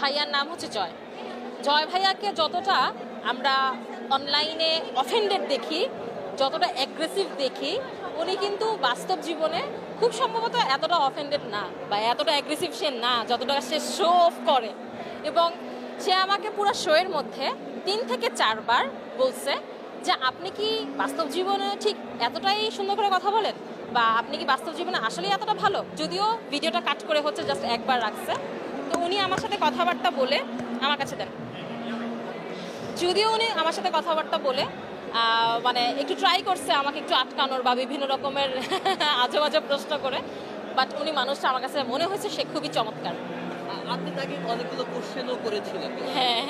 ভাইয়ার নাম হচ্ছে জয়। জয় ভাইয়াকে যতটা আমরা অনলাইনে অফেন্ডেড দেখি, যতটা অ্যাগ্রেসিভ দেখি, উনি কিন্তু বাস্তব জীবনে খুব সম্ভবত এতটা অফেন্ডেড না বা এতটা অ্যাগ্রেসিভ সে না, যতটা সে শো অফ করে। এবং সে আমাকে পুরো শোয়ের মধ্যে 3 থেকে 4 বার বলছে যে আপনি কি বাস্তব জীবনে ঠিক এতটাই সুন্দর করে কথা বলেন, বা আপনি কি বাস্তব জীবনে আসলেই এতটা ভালো। যদিও ভিডিওটা কাট করে হচ্ছে জাস্ট একবার রাখছে। তো উনি আমার সাথে কথাবার্তা বলে আমার কাছে দেন, যদিও উনি আমার সাথে কথাবার্তা বলে মানে একটু ট্রাই করছে আমাকে একটু আটকানোর বা বিভিন্ন রকমের আজব আজব প্রশ্ন করে, বাট উনি মানুষটা আমার কাছে মনে হয়েছে সে খুবই চমৎকার। আপনি তাকে অনেকগুলো কোশ্চেনও করেছিলেন, হ্যাঁ,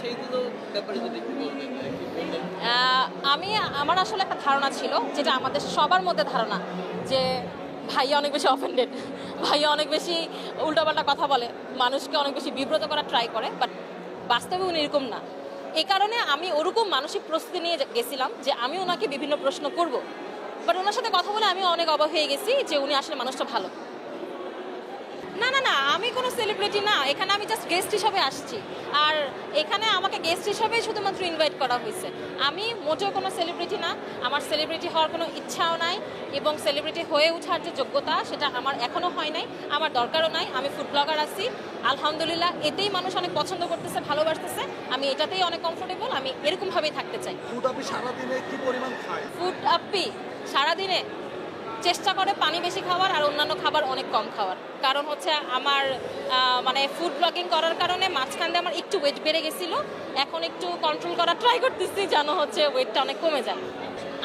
সেইগুলো ব্যাপারে যদি একটু বলতেন। আমার আসলে একটা ধারণা ছিল, যেটা আমাদের সবার মধ্যে ধারণা, যে ভাইয়া অনেক বেশি অফেন্ডেড, ভাইয়া অনেক বেশি উল্টাপাল্টা কথা বলে, মানুষকে অনেক বেশি বিব্রত করার ট্রাই করে, বাট বাস্তবে উনি এরকম না। এই কারণে আমি ওরকম মানসিক প্রস্তুতি নিয়ে গেছিলাম যে আমি ওনাকে বিভিন্ন প্রশ্ন করব, বাট ওনার সাথে কথা বলে আমি অনেক অবাক হয়ে গেছি যে উনি আসলে মানুষটা ভালো। না না না, আমি কোনো সেলিব্রিটি না, এখানে আমি জাস্ট গেস্ট হিসাবে আসছি। আর এখানে আমাকে গেস্ট হিসাবে শুধুমাত্র ইনভাইট করা হয়েছে। আমি মোটেও কোনো সেলিব্রিটি না, আমার সেলিব্রিটি হওয়ার কোনো ইচ্ছাও নাই, এবং সেলিব্রিটি হয়ে ওঠার যে যোগ্যতা সেটা আমার এখনও হয় নাই, আমার দরকারও নাই। আমি ফুড ব্লগার আছি, আলহামদুলিল্লাহ, এতেই মানুষ অনেক পছন্দ করতেছে, ভালোবাসতেছে। আমি এটাতেই অনেক কমফোর্টেবল, আমি এরকমভাবেই থাকতে চাই। ফুড আপনি সারাদিনে কি পরিমাণ খায়? ফুড আপ্পি সারাদিনে চেষ্টা করে পানি বেশি খাওয়ার আর অন্যান্য খাবার অনেক কম খাওয়ার। কারণ হচ্ছে আমার মানে ফুড ব্লগিং করার কারণে মাঝখান দিয়ে আমার একটু ওয়েট বেড়ে গেছিলো, এখন একটু কন্ট্রোল করার ট্রাই করতেছি যেন হচ্ছে ওয়েটটা অনেক কমে যায়।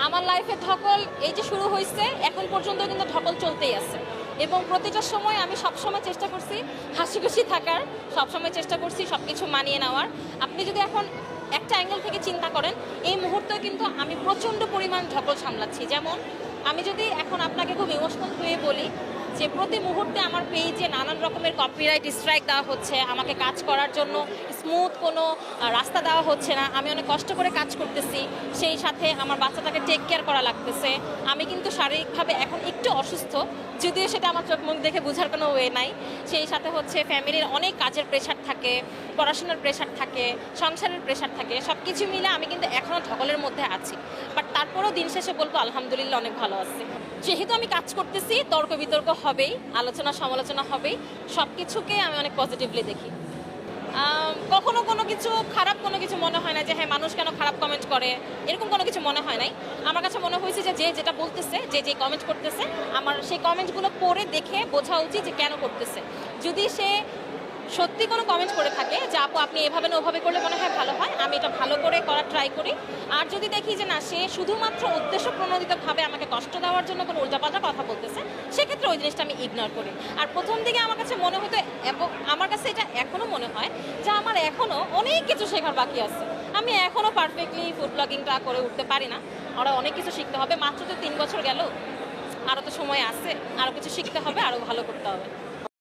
আমার লাইফে ধকল এই যে শুরু হয়েছে, এখন পর্যন্ত কিন্তু ধকল চলতেই আছে, এবং প্রতিটা সময় আমি সবসময় চেষ্টা করছি হাসি খুশি থাকার, সবসময় চেষ্টা করছি সব কিছু মানিয়ে নেওয়ার। আপনি যদি এখন একটা অ্যাঙ্গেল থেকে চিন্তা করেন, এই মুহূর্তে কিন্তু আমি প্রচণ্ড পরিমাণ ধকল সামলাচ্ছি। যেমন আমি যদি এখন আপনাকে খুব ইমোশনাল হয়ে বলি যে প্রতি মুহূর্তে আমার পেজে নানান রকমের কপিরাইট স্ট্রাইক দেওয়া হচ্ছে, আমাকে কাজ করার জন্য স্মুথ কোনো রাস্তা দেওয়া হচ্ছে না, আমি অনেক কষ্ট করে কাজ করতেছি, সেই সাথে আমার বাচ্চাটাকে টেক কেয়ার করা লাগতেছে। আমি কিন্তু শারীরিকভাবে এখন একটু অসুস্থ, যদিও সেটা আমার চোখ মুখ দেখে বোঝার কোনো ওয়ে নাই। সেই সাথে হচ্ছে ফ্যামিলির অনেক কাজের প্রেশার থাকে, পড়াশোনার প্রেশার থাকে, সংসারের প্রেশার থাকে, সব কিছু মিলে আমি কিন্তু এখনও ধকলের মধ্যে আছি। বাট তারপরেও দিন শেষে বলবো আলহামদুলিল্লাহ অনেক ভালো আছি। যেহেতু আমি কাজ করতেছি, তর্ক বিতর্ক হবেই, আলোচনা সমালোচনা হবেই, সব কিছুকে আমি অনেক পজিটিভলি দেখি। কখনো কোনো কিছু খারাপ কোনো কিছু মনে হয় না যে হ্যাঁ মানুষ কেন খারাপ কমেন্ট করে, এরকম কোনো কিছু মনে হয় নাই। আমার কাছে মনে হয়েছে যে যেটা বলতেছে, যে কমেন্ট করতেছে, আমার সেই কমেন্টগুলো পড়ে দেখে বোঝা উচিত যে কেন করতেছে। যদি সে সত্যি কোনো কমেন্ট করে থাকে যে আপু আপনি এভাবে না ওভাবে করলে মনে হয় ভালো হয়, আমি এটা ভালো করে করার ট্রাই করি। আর যদি দেখি যে না, সে শুধুমাত্র উদ্দেশ্য প্রণোদিতভাবে আমাকে কষ্ট দেওয়ার জন্য কোনো উল্টাপাল্টা কথা বলতেছে, সেক্ষেত্রে ওই জিনিসটা আমি ইগনোর করি। আর প্রথম দিকে আমার কাছে মনে হতো, এবং আমার কাছে এটা এখনও মনে হয় যে আমার এখনও অনেক কিছু শেখার বাকি আছে। আমি এখনও পারফেক্টলি ফুড ব্লগিংটা করে উঠতে পারি না, ওরা অনেক কিছু শিখতে হবে। মাত্র তো 3 বছর গেল, আরও তো সময় আছে, আরও কিছু শিখতে হবে, আরও ভালো করতে হবে।